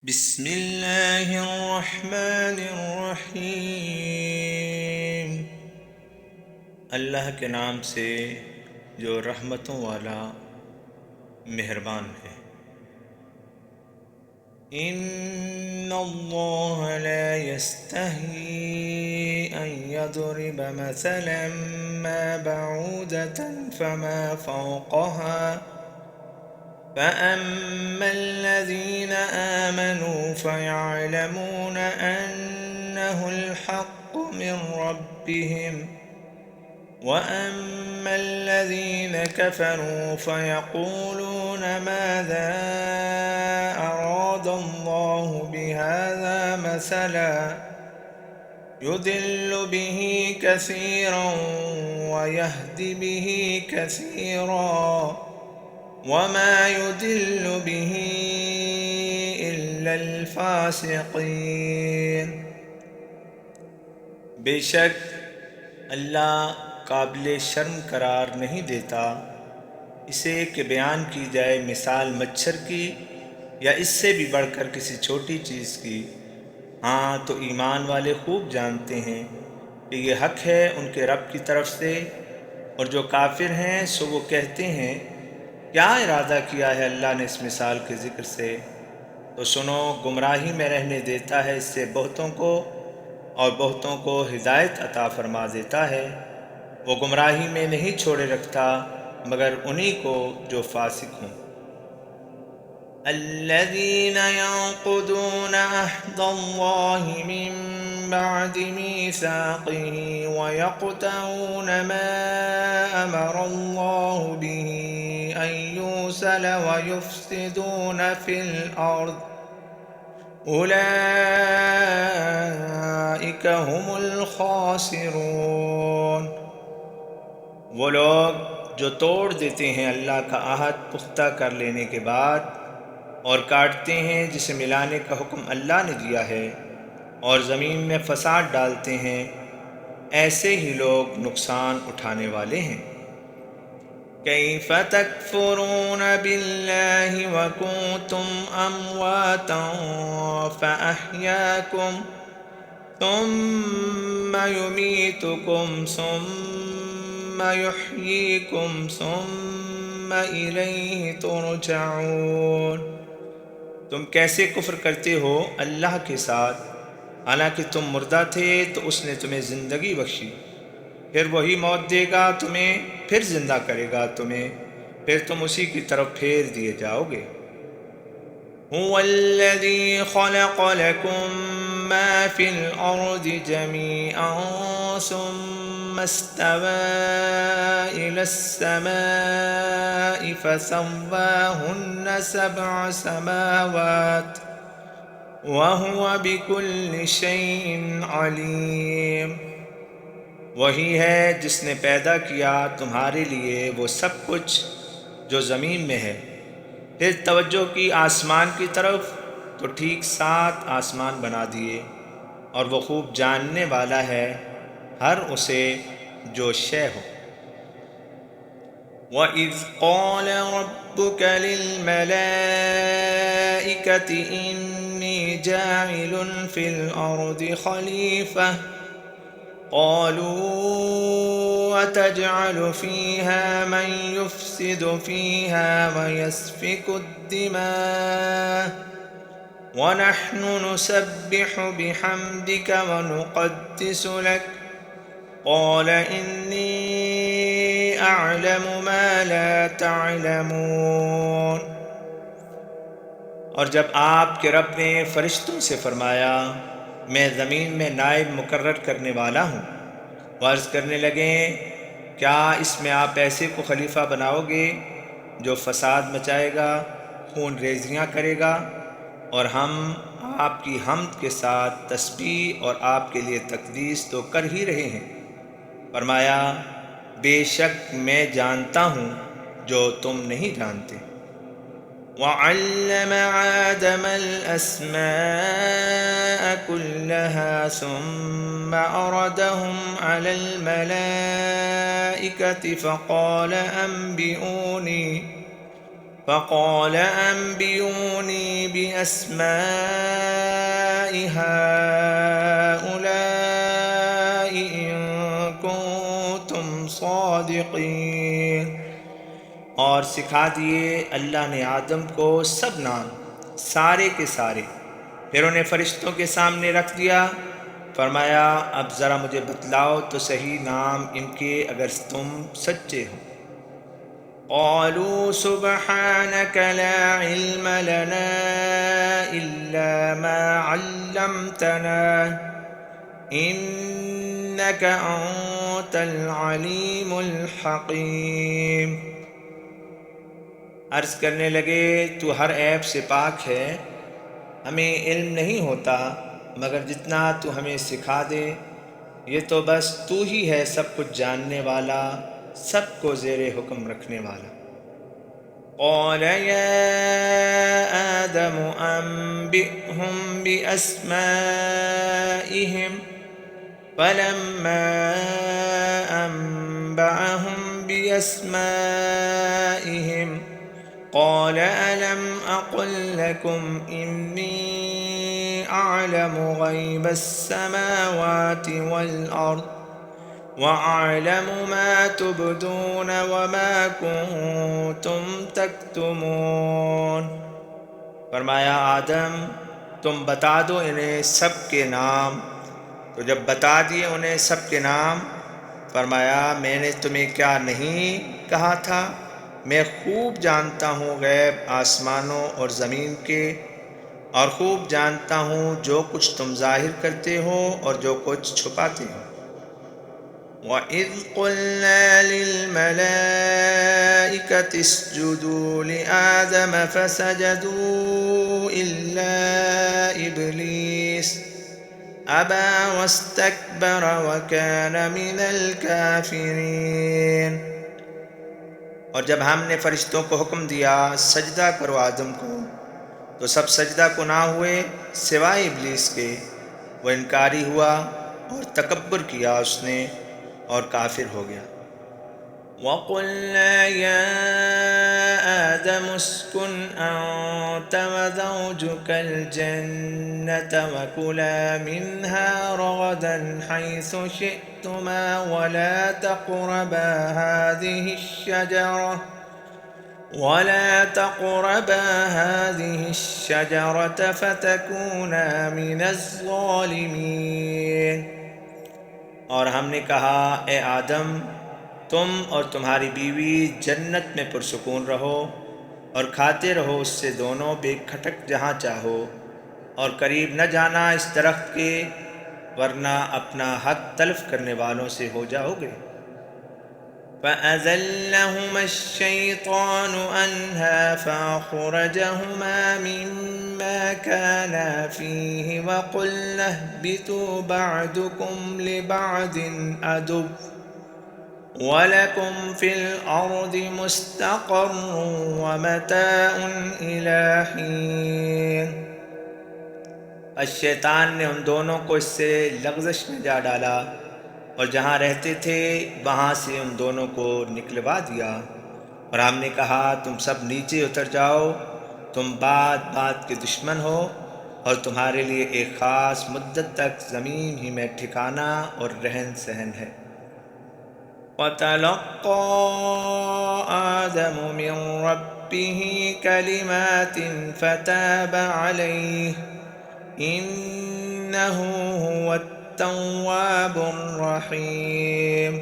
بسم اللہ الرحمن الرحیم۔ اللہ کے نام سے جو رحمتوں والا مہربان ہے۔ ان اللہ لا يستحيي ان يضرب مثلا ما بعودة فما فوقها فأما الذين آمنوا فيعلمون أنه الحق من ربهم وأما الذين كفروا فيقولون ماذا أراد الله بهذا مثلا يضل به كثيرا ويهدي به كثيرا وما يضل به إلا الفاسقين۔ بے شک اللہ قابل شرم قرار نہیں دیتا اسے کہ بیان کی جائے مثال مچھر کی یا اس سے بھی بڑھ کر کسی چھوٹی چیز کی۔ ہاں تو ایمان والے خوب جانتے ہیں کہ یہ حق ہے ان کے رب کی طرف سے، اور جو کافر ہیں سو وہ کہتے ہیں کیا ارادہ کیا ہے اللہ نے اس مثال کے ذکر سے؟ تو سنو، گمراہی میں رہنے دیتا ہے اس سے بہتوں کو، اور بہتوں کو ہدایت عطا فرما دیتا ہے۔ وہ گمراہی میں نہیں چھوڑے رکھتا مگر انہی کو جو فاسق ہوں۔ الذين ينقضون عهد الله من بعد ميثاقه ويقطعون ما أمر الله به أن يوصل ويفسدون في الأرض أولئك هم الخاسرون۔ وہ لوگ جو توڑ دیتے ہیں اللہ کا عہد پختہ کر لینے کے بعد اور کاٹتے ہیں جسے ملانے کا حکم اللہ نے دیا ہے، اور زمین میں فساد ڈالتے ہیں، ایسے ہی لوگ نقصان اٹھانے والے ہیں۔ کیف تکفرون باللہ وکنتم امواتا فاحیاکم ثم یمیتکم ثم یحییکم ثم الیہ ترجعون۔ تم کیسے کفر کرتے ہو اللہ کے ساتھ، حالانکہ تم مردہ تھے تو اس نے تمہیں زندگی بخشی، پھر وہی موت دے گا تمہیں، پھر زندہ کرے گا تمہیں، پھر تم اسی کی طرف پھیر دیے جاؤ گے۔ هو الذی خلق لکم ما فی الارض جمیعا ثم استوى إلى السماء فسواهن سبع سماوات وهو بكل شيء عليم۔ وہی ہے جس نے پیدا کیا تمہارے لیے وہ سب کچھ جو زمین میں ہے، پھر توجہ کی آسمان کی طرف تو ٹھیک 7 آسمان بنا دیے، اور وہ خوب جاننے والا ہے ہر اسے جو شے ہو۔ وَإِذْ قَالَ رَبُّكَ لِلْمَلَائِكَةِ إِنِّي جَاعِلٌ فِي الْأَرْضِ خَلِيفَةً قالوا أتجعل فيها من يفسد فيها ويسفك الدماء ونحن نسبح بحمدك ونقدس لك قال إني أعلم ما لا تعلمون۔ اور جب آپ کے رب نے فرشتوں سے فرمایا میں زمین میں نائب مقرر کرنے والا ہوں، وہ عرض کرنے لگے کیا اس میں آپ ایسے کو خلیفہ بناؤ گے جو فساد مچائے گا، خون ریزیاں کرے گا، اور ہم آپ کی حمد کے ساتھ تسبیح اور آپ کے لیے تقدیس تو کر ہی رہے ہیں۔ فرمایا بے شک میں جانتا ہوں جو تم نہیں جانتے۔ وَعَلَّمَ آدَمَ الْأَسْمَاءَ كُلَّهَا ثُمَّ عَرَضَهُمْ عَلَى الْمَلَائِكَةِ فقال أنبئوني بأسماء هؤلاء إن كنتم صادقين، اور سکھا دیے اللہ نے آدم کو سب نام سارے کے سارے، پھر انہیں فرشتوں کے سامنے رکھ دیا، فرمایا اب ذرا مجھے بتلاؤ تو صحیح نام ان کے اگر تم سچے ہو۔ قالوا سبحانك لا علم لنا إلا ما علمتنا إنك أنت العليم الحكيم۔ عرض کرنے لگے تو ہر عیب سے پاک ہے، ہمیں علم نہیں ہوتا مگر جتنا تو ہمیں سکھا دے، یہ تو بس تو ہی ہے سب کچھ جاننے والا، سب کو زیر حکم رکھنے والا۔ قال يا آدم أنبئهم بأسمائهم فلما أنبأهم بأسمائهم قال ألم أقل لكم إني أعلم غيب السماوات والأرض وأعلم ما تبدون وما كنتم تكتمون۔ فرمایا آدم تم بتا دو انہیں سب کے نام، تو جب بتا دیے انہیں سب کے نام، فرمایا میں نے تمہیں کیا نہیں کہا تھا، میں خوب جانتا ہوں غیب آسمانوں اور زمین کے، اور خوب جانتا ہوں جو کچھ تم ظاہر کرتے ہو اور جو کچھ چھپاتے ہو۔ وَإِذْ قُلْنَا لِلْمَلَائِكَةِ اسْجُدُوا لِآدَمَ فَسَجَدُوا إِلَّا إِبْلِيسَ أَبَى وَاسْتَكْبَرَ وَكَانَ مِنَ الْكَافِرِينَ۔ اور جب ہم نے فرشتوں کو حکم دیا سجدہ کرو آدم کو، تو سب سجدہ کو نہ ہوئے سوائے ابلیس کے، وہ انکاری ہوا اور تکبر کیا اس نے اور کافر ہو گیا۔ وَقُلْنَا يَا آدَمُ اسْكُنْ أَنْتَ وَزَوْجُكَ الْجَنَّةَ وَكُلَا مِنْهَا رَغَدًا حَيْثُ شِئْتُمَا وَلَا تَقْرَبَا هَٰذِهِ الشَّجَرَةَ فَتَكُونَا مِنَ الظَّالِمِينَ۔ اور ہم نے کہا اے آدم تم اور تمہاری بیوی جنت میں پرسکون رہو اور کھاتے رہو اس سے دونوں بے کھٹک جہاں چاہو، اور قریب نہ جانا اس درخت کے ورنہ اپنا حق تلف کرنے والوں سے ہو جاؤ گے۔ فَأَزَلَّهُمَا الشَّيْطَانُ عَنْهَا فَأَخْرَجَهُمَا مِمَّا كَانَا فِيهِ وَقُلْنَا اهْبِطُوا بَعْضُكُمْ لِبَعْضٍ عَدُوٌّ وَلَكُمْ فِي الْأَرْضِ مُسْتَقَرٌّ وَمَتَاعٌ إِلَىٰ حِينٍ۔ بس شیطان نے ان دونوں کو اس سے لغزش میں جا ڈالا اور جہاں رہتے تھے وہاں سے ان دونوں کو نکلوا دیا، اور ہم نے کہا تم سب نیچے اتر جاؤ، تم بات بات کے دشمن ہو، اور تمہارے لیے ایک خاص مدت تک زمین ہی میں ٹھکانہ اور رہن سہن ہے۔ وَتَلَقَّىٰ آدَمُ مِن رَّبِّهِ كَلِمَاتٍ فَتَابَ عَلَيْهِ إِنَّهُ هُوَ التَّوَّابُ الرَّحِيمُ۔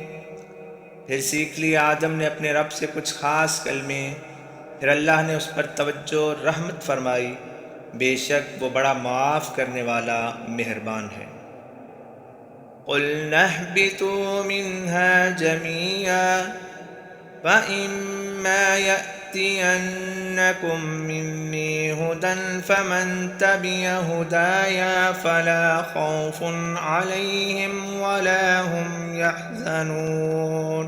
پھر سیکھ لیا آدم نے اپنے رب سے کچھ خاص کلمے، پھر اللہ نے اس پر توجہ رحمت فرمائی، بے شک وہ بڑا معاف کرنے والا مہربان ہے۔ قُلْنَا اهْبِطُوا مِنْهَا جَمِيعًا فَإِمَّا يَأْتِيَنَّكُم مِّنِّي هُدًى فَمَن تَبِعَ هُدَايَ فَلَا خَوْفٌ عَلَيْهِمْ وَلَا هُمْ يَحْزَنُونَ۔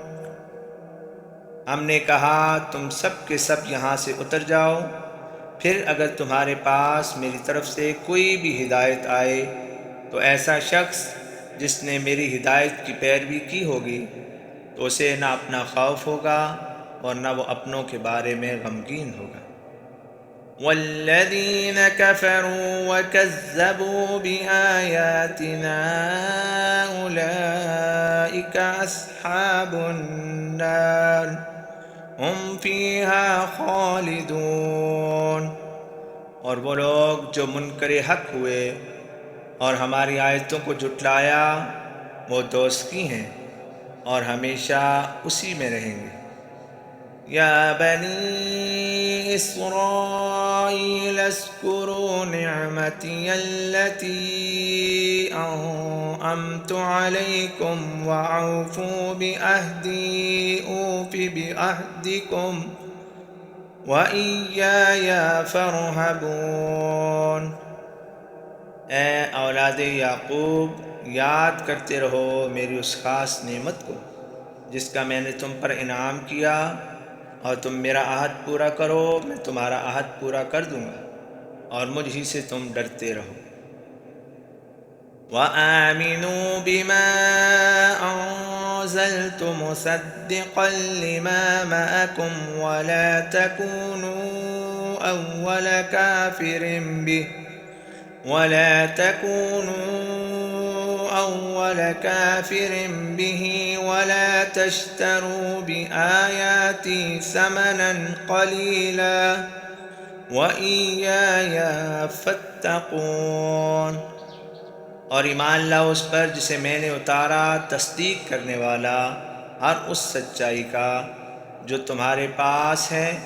ہم نے کہا تم سب کے سب یہاں سے اتر جاؤ، پھر اگر تمہارے پاس میری طرف سے کوئی بھی ہدایت آئے تو ایسا شخص جس نے میری ہدایت کی پیروی کی ہوگی تو اسے نہ اپنا خوف ہوگا اور نہ وہ اپنوں کے بارے میں غمگین ہوگا۔ والذین کفروا وکذبوا بآیاتنا اولئک اصحاب النار ہم فیہا خالدون۔ اور وہ لوگ جو منکر حق ہوئے اور ہماری آیتوں کو جھٹلایا وہ دوزخی ہیں اور ہمیشہ اسی میں رہیں گے۔ یا بنی اسرائیل اذکروا نعمتی التي انعمت علیکم وأوفوا بعہدی اوف بعہدکم وإیای فارہبون۔ اے اولاد یعقوب، یاد کرتے رہو میری اس خاص نعمت کو جس کا میں نے تم پر انعام کیا، اور تم میرا عہد پورا کرو، میں تمہارا عہد پورا کر دوں گا، اور مجھ ہی سے تم ڈرتے رہو۔ وآمنوا بما أنزلت مصدقا لما معكم ولا تكونوا أول كافر به ولا تشتروا بآياتي ثمنا قليلا وإياي فاتقون۔ اور ایمان لاؤ اس پر جسے میں نے اتارا، تصدیق کرنے والا ہر اس سچائی کا جو تمہارے پاس ہے،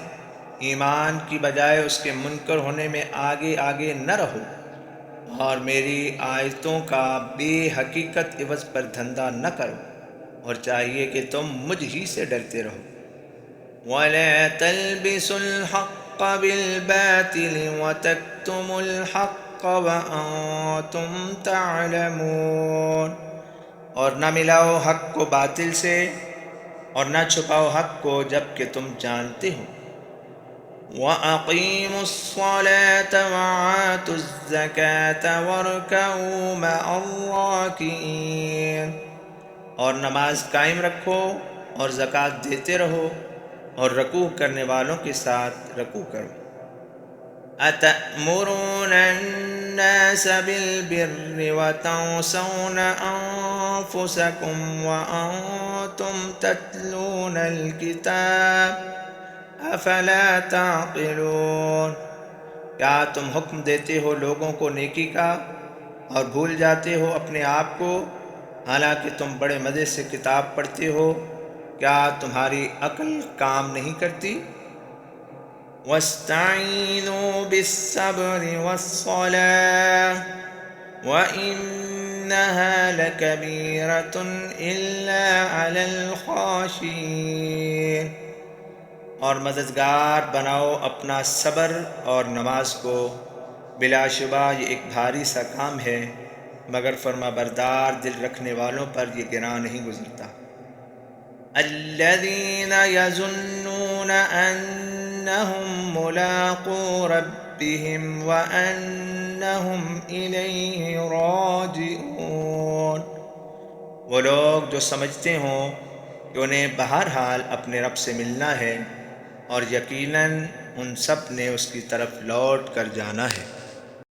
ایمان کی بجائے اس کے منکر ہونے میں آگے آگے نہ رہو، اور میری آیتوں کا بے حقیقت عوض پر دھندہ نہ کرو، اور چاہیے کہ تم مجھ ہی سے ڈرتے رہو۔ وَلَا تَلْبِسُوا الْحَقَّ بِالْبَاطِلِ وَتَكْتُمُوا الْحَقَّ وَأَنْتُمْ تَعْلَمُونَ۔ اور نہ ملاؤ حق کو باطل سے، اور نہ چھپاؤ حق کو جب کہ تم جانتے ہو۔ وَأَقِيمُوا الصَّلَاةَ وَآتُوا الزَّكَاةَ وَارْكَعُوا مَعَ الرَّاكِعِينَ۔ اور نماز قائم رکھو اور زکوٰۃ دیتے رہو، اور رکوع کرنے والوں کے ساتھ رکوع کرو۔ أَتَأْمُرُونَ النَّاسَ بِالْبِرِّ وَتَنْسَوْنَ أَنفُسَكُمْ وَأَنْتُمْ تَتْلُونَ الْكِتَابَ أَفَلَا تَعْقِلُونَ۔ کیا تم حکم دیتے ہو لوگوں کو نیکی کا اور بھول جاتے ہو اپنے آپ کو، حالانکہ تم بڑے مزے سے کتاب پڑھتے ہو؟ کیا تمہاری عقل کام نہیں کرتی؟ وَاسْتَعِینُوا بِالصَّبْرِ وَالصَّلَاةِ وَإِنَّهَا لَكَبِیرَةٌ إِلَّا عَلَى الْخَاشِعِینَ۔ اور مددگار بناؤ اپنا صبر اور نماز کو، بلا شبہ یہ ایک بھاری سا کام ہے، مگر فرما بردار دل رکھنے والوں پر یہ گراں نہیں گزرتا۔ الذین یظنون انہم ملاقو ربہم وانہم الیہ راجعون۔ وہ لوگ جو سمجھتے ہوں کہ انہیں بہرحال اپنے رب سے ملنا ہے، اور یقیناً ان سب نے اس کی طرف لوٹ کر جانا ہے۔